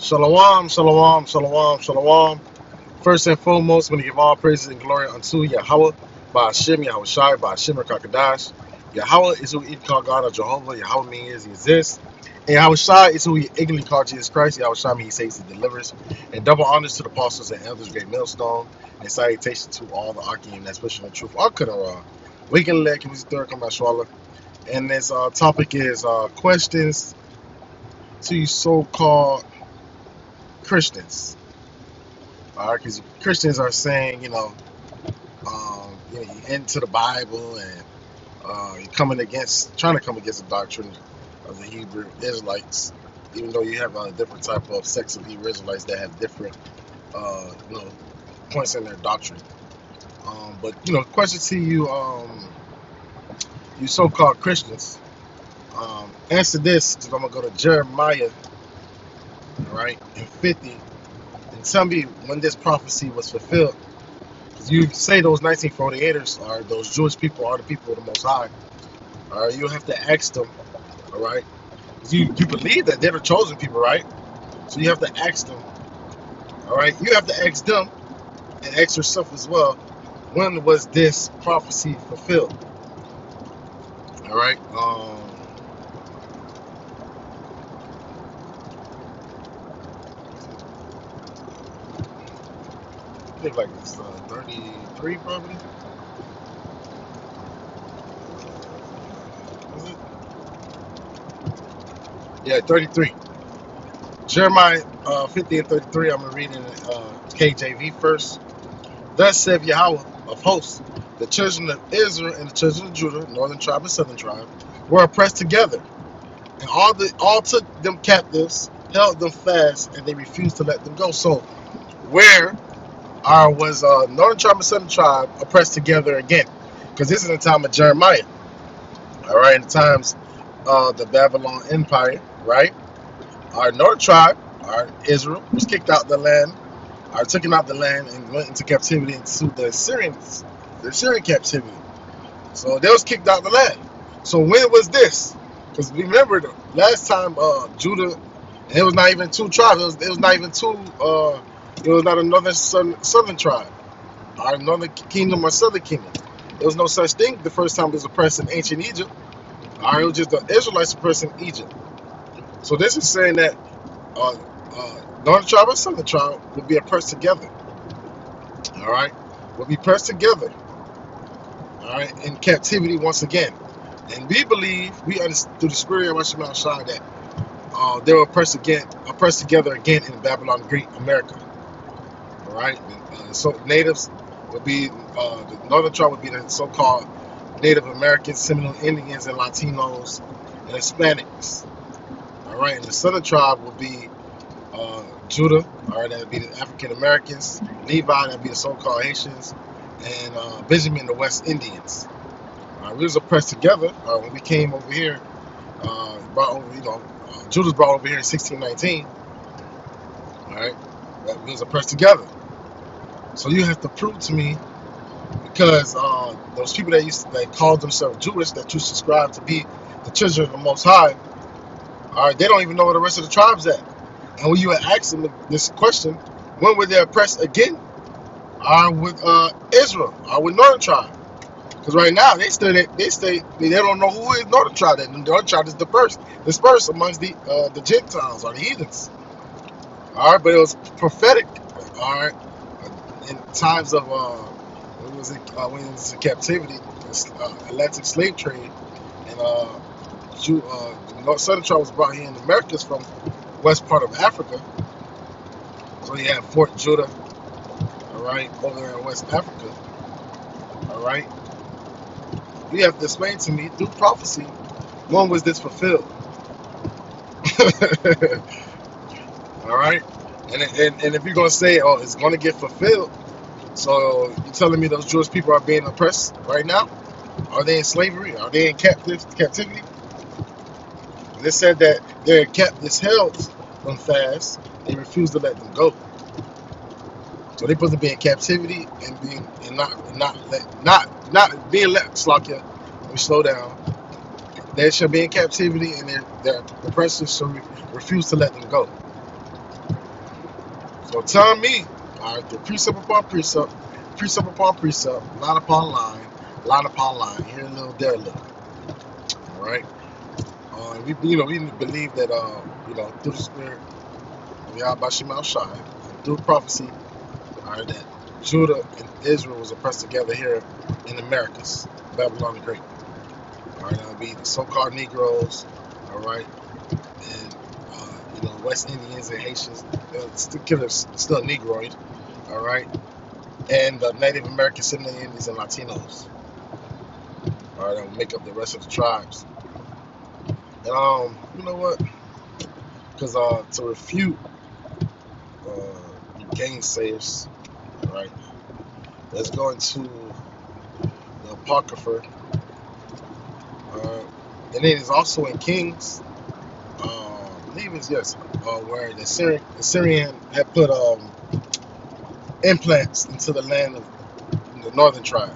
Shalom, shalom, shalom, shalom. First and foremost, I'm going to give all praises and glory unto Yahweh, Ba'ashem, Yahweh Shai, Ba'ashem, Rakakadash. Yahweh is who he call God or Jehovah. Yahweh means he exists. And Yahweh Shai is who he ignorantly called Jesus Christ. Yahweh Shai means he saves and delivers. And double honors to the apostles and elders, great millstone. And salutation to all the Akim that's pushing the truth. All could have we can let him third come out swallow. And this topic is questions to you so-called Christians. All right, because Christians are saying, you're into the Bible and you're trying to come against the doctrine of the Hebrew Israelites, even though you have a different type of sects of Hebrew Israelites that have different, points in their doctrine. But question to you, you so-called Christians. Answer this, because I'm gonna go to Jeremiah, all right, in 50, and tell me when this prophecy was fulfilled. You say those 1948ers are those Jewish people are the people of the Most High. All right, you have to ask them. All right, you believe that they're the chosen people, right? So you have to ask them. All right, you have to ask them and ask yourself as well. When was this prophecy fulfilled? All right. I think like it's 33 probably. Is it? Yeah, 33. Jeremiah 50 and 33. I'm gonna read in KJV first. Thus saith Yahweh of hosts, the children of Israel and the children of Judah, northern tribe and southern tribe, were oppressed together, and all took them captives, held them fast, and they refused to let them go. So, where was northern tribe and southern tribe oppressed together again? Because this is the time of Jeremiah, all right, in the times of the Babylon Empire, right? Our northern tribe, our Israel, was kicked out the land, taken out the land, and went into captivity into the Syrian captivity. So they was kicked out the land. So when was this? Because remember the last time Judah, and it was not even two tribes. It was not even two. It was not another southern tribe, or northern kingdom or southern kingdom. There was no such thing. The first time it was oppressed in ancient Egypt. It was just the Israelites oppressed in Egypt. So this is saying that northern tribe and southern tribe will be oppressed together. All right, will be pressed together. All right, in captivity once again. And we believe, we understand through the spirit of Hashem Shai that they were oppressed together again in Babylon, Greek America. All right, so natives would be the northern tribe would be the so-called Native Americans, Seminole Indians, and Latinos and Hispanics. All right, and the southern tribe would be Judah. All right, that would be the African Americans. Levi, that would be the so-called Haitians, and Benjamin, the West Indians. We was oppressed together when we came over here. Judas brought over here in 1619. All right, we was oppressed together. So you have to prove to me, because those people that called themselves Jewish, that you subscribe to be the children of the Most High, all right, they don't even know where the rest of the tribes at. And when you ask them this question, when were they oppressed again? With Israel, with Northern tribe. Because right now they don't know who is Northern tribe. The Northern tribe is dispersed amongst the Gentiles or the heathens. All right, but it was prophetic. All right, in times of when it was in captivity, Atlantic slave trade, and the Southern tribe was brought here in the Americas from west part of Africa. So you have Fort Judah, all right, over there in West Africa, all right. You have to explain to me through prophecy, when was this fulfilled? All right, and if you're gonna say, oh, it's gonna get fulfilled, so you're telling me those Jewish people are being oppressed right now? Are they in slavery? Are they in captivity? They said that they're captives held them fast. They refuse to let them go. So they're supposed to be in captivity and not being let. Slakia, let me slow down. They should be in captivity, and their oppressors should refuse to let them go. So tell me, all right, the precept upon precept, precept upon precept, line upon line upon line, here a little, there a little. All right. We believe that through the Spirit, Yahweh Shema Shai, through prophecy, all right, that Judah and Israel was oppressed together here in the Americas, Babylon the Great. All right, that would be the so-called Negroes, all right, and West Indians and Haitians, still Negroid, all right, and the Native American, Seminole Indians, and Latinos, all right, that would make up the rest of the tribes. And you know what? Because to refute gainsayers, all right, let's go into the Apocrypha, and it is also in Kings. I believe it's where the Syrian had put implants into the land of the northern tribe,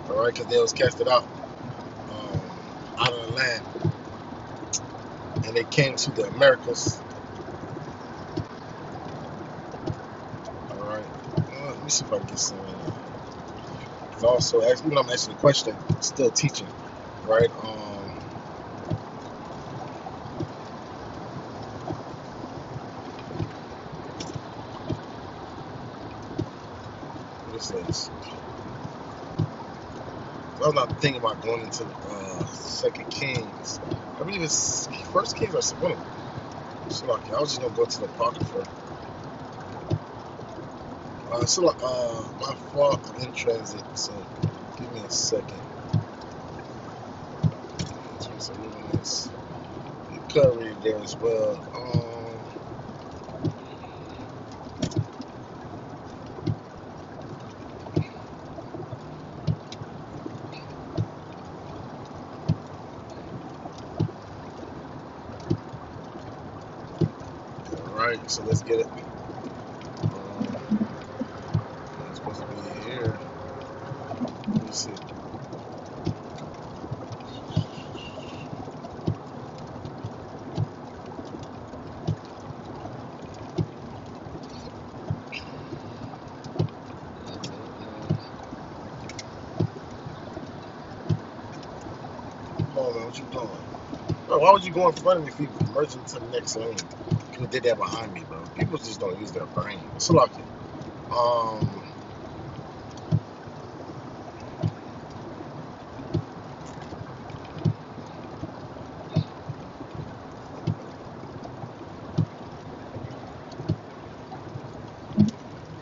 all right, because they was casted out of the land, and they came to the Americas. All right, let me see if I can get some. Also, even though I'm asking the question, still teaching, right? What is this? I was not thinking about going into Second Kings. I believe it's First Kings or one of them. So like, I was just gonna go to the Apocrypha. My fault. I'm in transit, so give me a second. So you could read there as well. All right, so let's get it. It's supposed to be here. Let me see. Come on, man, what you doing? Bro, why would you go in front of me if you merge into the next lane? People did that behind me, bro. People just don't use their brain. It's like it.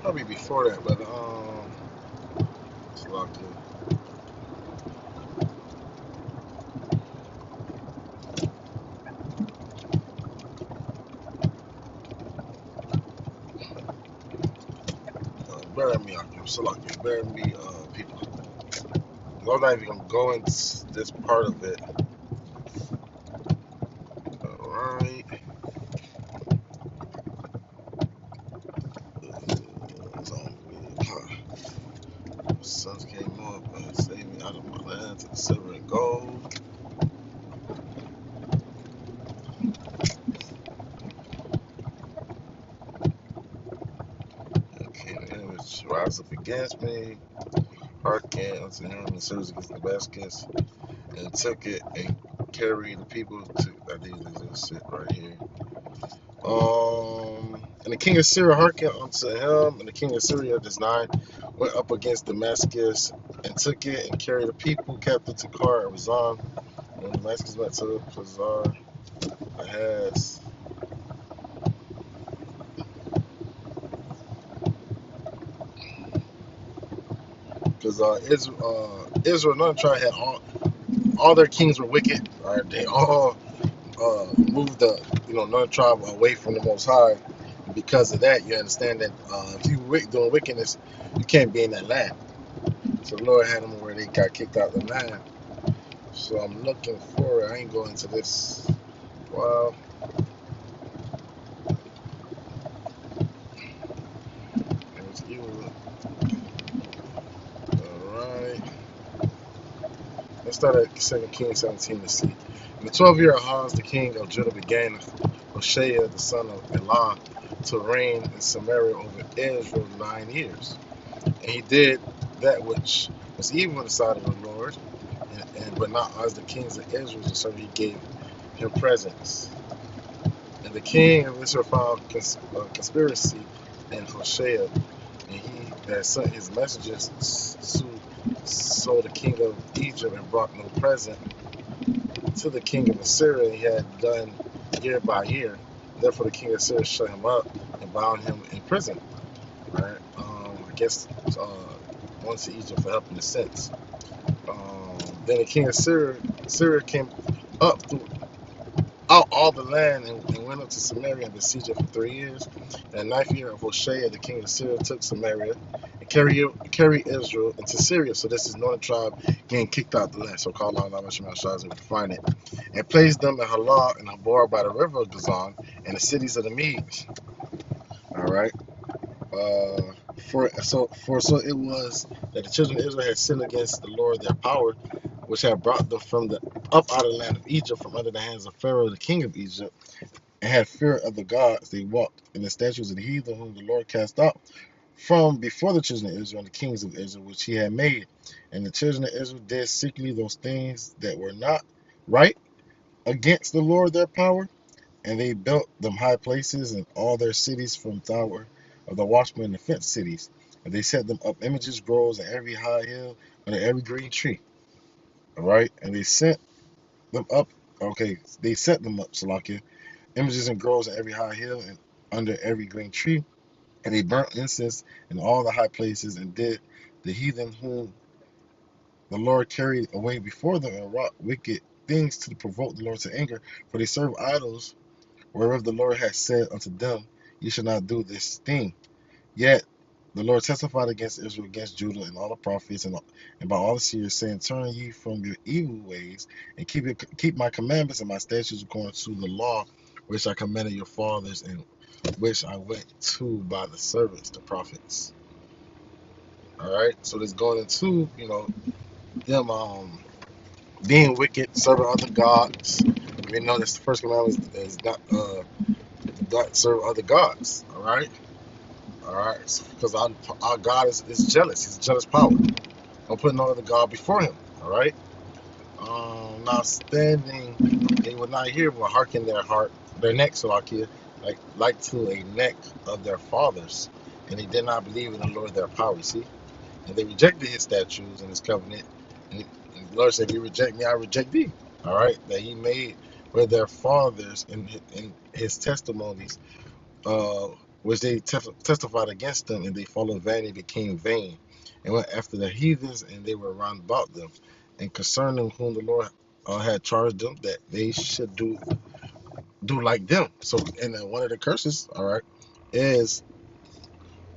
Probably before that, but it's like it. Bear me out here. So like, bear me, people. I'm not even gonna go into this part of it. Alright. The suns came up and saved me out of my land to the silver and gold. Okay, the enemies rise up against me. Hearken unto him and serves against Damascus, and took it and carried the people to. I think this sit right here. And the king of Syria hearkened unto him, and the king of Syria, this 9, went up against Damascus and took it and carried the people captive to Kar and Razan. And Damascus went to Hazar Ahaz. Because Israel, another tribe, had all their kings were wicked. All right, they all moved the another tribe away from the Most High. And because of that, you understand that if you doing wickedness, you can't be in that land. So the Lord had them where they got kicked out of the land. So I'm looking for it. I ain't going into this. Well, it's you. Alright. Let's start at 2 Kings 17 to see. In the 12th year of Ahaz, the king of Judah, began Hoshea, the son of Elah, to reign in Samaria over Israel 9 years. And he did that which was evil in the sight of the Lord, but not as the kings of Israel, so he gave him presents. And the king of Israel found conspiracy in Hoshea, and he that sent his messengers so the king of Egypt and brought no present to the king of Assyria, and he had done year by year. Therefore, the king of Assyria shut him up and bound him in prison. Right? I guess went to Egypt for help in a sense. Then the king of Syria came up out all the land and went up to Samaria and besieged it for 3 years. And the 9th year of Hoshea, the king of Syria took Samaria and carried Israel into Syria. So this is northern tribe getting kicked out the land. So call on Allah Shaz, we can find it. And placed them in Halah and Habor by the river of Gazan and the cities of the Medes. All right. So it was that the children of Israel had sinned against the Lord their power, which had brought them from the up out of the land of Egypt from under the hands of Pharaoh the king of Egypt, and had fear of the gods. They walked in the statues of the heathen whom the Lord cast out from before the children of Israel and the kings of Israel which he had made. And the children of Israel did secretly those things that were not right against the Lord their power, and they built them high places in all their cities from tower of the watchmen and the fenced cities. And they set them up images, groves, and every high hill, under every green tree. All right. And they sent them up. Okay. They set them up, Salakia, images and groves in every high hill and under every green tree. And they burnt incense in all the high places and did the heathen whom the Lord carried away before them and wrought wicked things to provoke the Lord to anger. For they serve idols whereof the Lord had said unto them, ye shall not do this thing. Yet the Lord testified against Israel, against Judah, and all the prophets, and by all the seers, saying, turn ye from your evil ways, and keep my commandments and my statutes according to the law which I commanded your fathers, and which I went to by the servants, the prophets. All right, so this going into them being wicked, serving other gods. We know that's the first commandment is not serve other gods. All right. All right, because our God is jealous. He's a jealous power. Don't put no other God before him. All right. Now standing, they would not hear, but hearken their neck, Salakia, like to a neck of their fathers, and they did not believe in the Lord their power. You see, and they rejected his statutes and his covenant. And the Lord said, "If you reject me, I reject thee." All right, that He made with their fathers in His testimonies uh, which they testified against them, and they followed vanity, became vain, and went after the heathens, and they were round about them. And concerning whom the Lord had charged them that they should do like them. So, and one of the curses, all right, is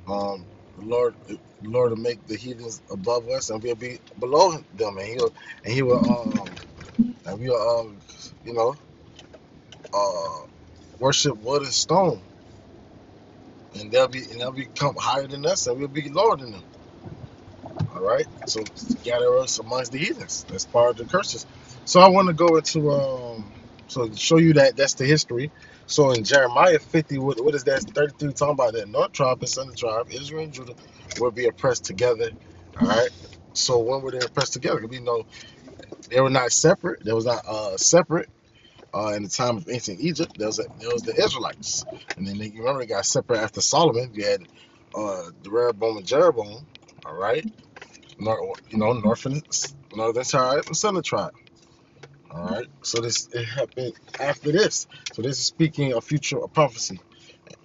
the Lord will make the heathens above us, and we'll be below them, and He will and we'll you know uh, worship wood and stone, and they'll become higher than us, and we'll be lower than them. All right, so gather us amongst the heathens. That's part of the curses. So I want to go into so to show you that that's the history. So in Jeremiah 50, what is that? 33 talking about that north tribe and southern tribe, Israel and Judah, will be oppressed together. All right. So when were they oppressed together? We know they were not separate. They was not separate. In the time of ancient Egypt, there was the Israelites, and then you remember they got separate after Solomon. You had the Rehoboam and Jeroboam. All right, northern tribe and southern tribe. All right, so it happened after this. So this is speaking of future a prophecy.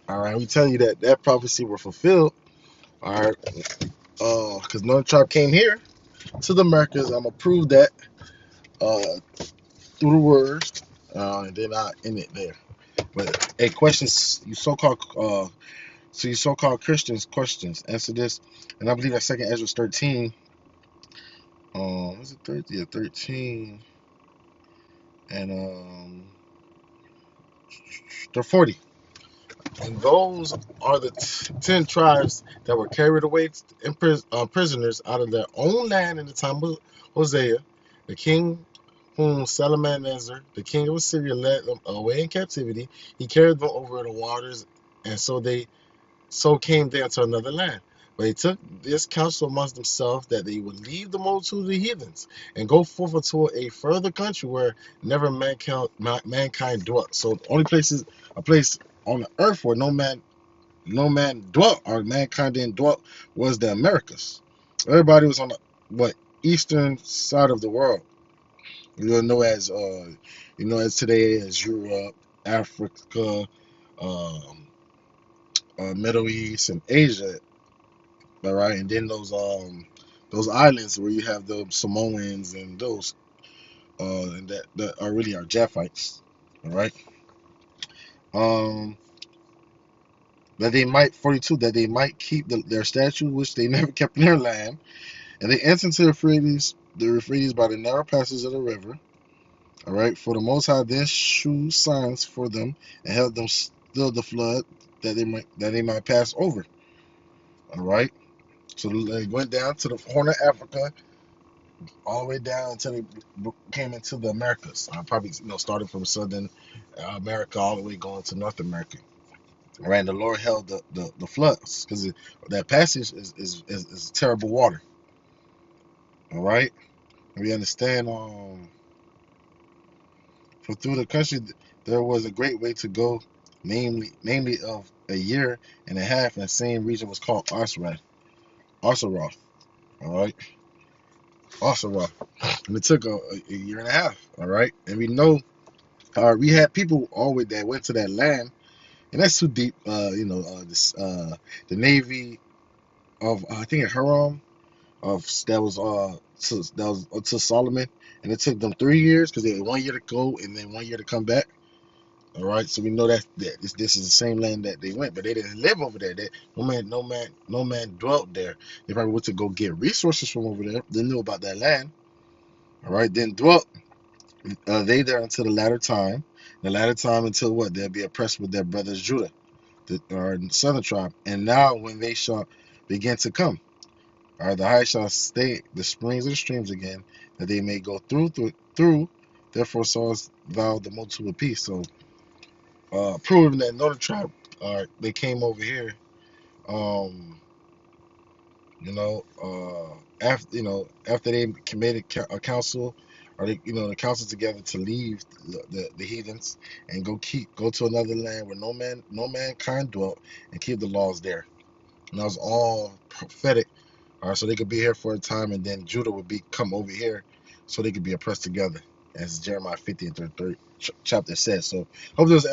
All right, we tell you that prophecy were fulfilled. All right, because northern tribe came here to the Americas. I'm gonna prove that through the words, and they're not in it there. But hey, questions you so-called Christians questions. Answer this, and I believe that Second Ezra 13. Was it 13? Yeah, 13, and they're 40. And those are the 10 tribes that were carried away in prisoners out of their own land in the time of Hosea, the king whom Salmanasar, the king of Assyria, led them away in captivity. He carried them over the waters and so came there to another land. But they took this counsel amongst themselves that they would leave the multitude of the heathens and go forth into a further country where never mankind dwelt. So the only places a place on the earth where no man dwelt or mankind didn't dwelt was the Americas. Everybody was on the what eastern side of the world. You know as as today as Europe, Africa, um, Middle East, and Asia. All right, and then those islands where you have the Samoans and those and that are really our Japhites. All right. Um, that they might 42 that they might keep their statue which they never kept in their land, and they entered into the Euphrates by the narrow passages of the river. All right. For the Most High then shewed signs for them and held them still the flood that they might pass over. All right. So they went down to the Horn of Africa all the way down until they came into the Americas. I probably started from Southern America all the way going to North America. Right, and the Lord held the floods because that passage is terrible water. All right, we understand. For through the country there was a great way to go, namely of a year and a half, and the same region was called Arsaroth. All right, Arsaroth, and it took a year and a half. All right, and we know we had people always that went to that land, and that's too deep. The Navy of I think Hiram of that was to Solomon, and it took them 3 years because they had 1 year to go and then 1 year to come back. All right, so we know that this is the same land that they went, but they didn't live over there. No man dwelt there. They probably went to go get resources from over there. They knew about that land. All right, then dwelt they there until the latter time. The latter time until what? They'll be oppressed with their brothers Judah, or southern tribe. And now when they shall begin to come, or the high shall stay the springs and streams again, that they may go through. Therefore sawest thou the multitude of peace. So proving that northern tribe, they came over here. Um, after they committed a council, or the council together to leave the heathens and go to another land where no mankind dwelt, and keep the laws there. And that was all prophetic. So they could be here for a time, and then Judah would come over here, so they could be oppressed together, as Jeremiah 50 and 33 chapter says. So hope there was